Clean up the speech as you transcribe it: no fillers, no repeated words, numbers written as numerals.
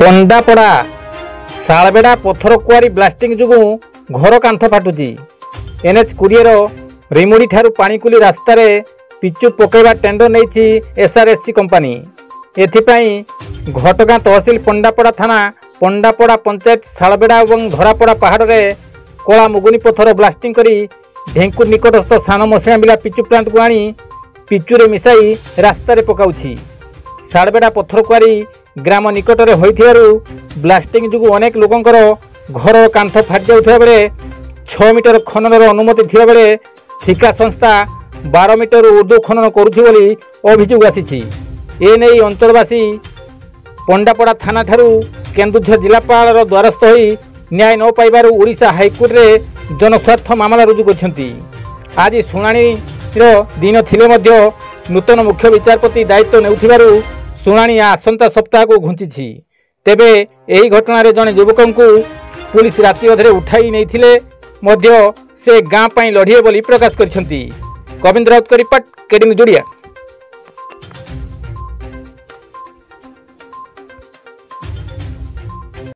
पंडापड़ा शालबेड़ा पत्थर कुआरी ब्लास्टिंग जो घर कांथ फाटुची। NH 20 रिमुड़ी ठारू पाणीकुली रास्तार पिचु पकईवा टेंडर नहीं SRSC कंपानी। एथिपाई घटगां तहसिल पंडापड़ा थाना पंडापड़ा पंचायत शालबेड़ा और धरापड़ा पहाड़ में कला मुगुनी पत्थर ब्लास्टिंग करी ढेंकुर निकटस्थ सान मसिया पिचु प्लांट को आनी पिचुरे मिसाई रास्तार पकाउछि। शालबेड़ा पत्थर कुआरी ग्राम निकट में होइथिबारु ब्लास्टिंग जो अनेक लोकंकर घर कांथ फाटी जाउथिबा बेले 6 मीटर खनन अनुमति थिबा बेले ठिका संस्था 12 मीटर ऊर्ध्व खनन करुछि बोली अभियोग आसीछि। एने अंचलवासी पंडापड़ा थाना ठारू केन्दुझर जिलापाल द्वारस्थ होई न्याय न पाइबारु ओडिशा हाईकोर्ट रे जनस्वार्थ मामला रुजु करछन्ति। आज शुणाणी दिन थिले मध्य नूतन मुख्य विचारपति दायित्व नेउथिबारु शुणाणी आसंता सप्ताह को घुंची। तेबे एही घटना रे जने युवक को पुलिस राति अधरे उठाई नहीं से गाँ लड़िए बोली प्रकाश कर। Kavindra Raut report, KD news Odia.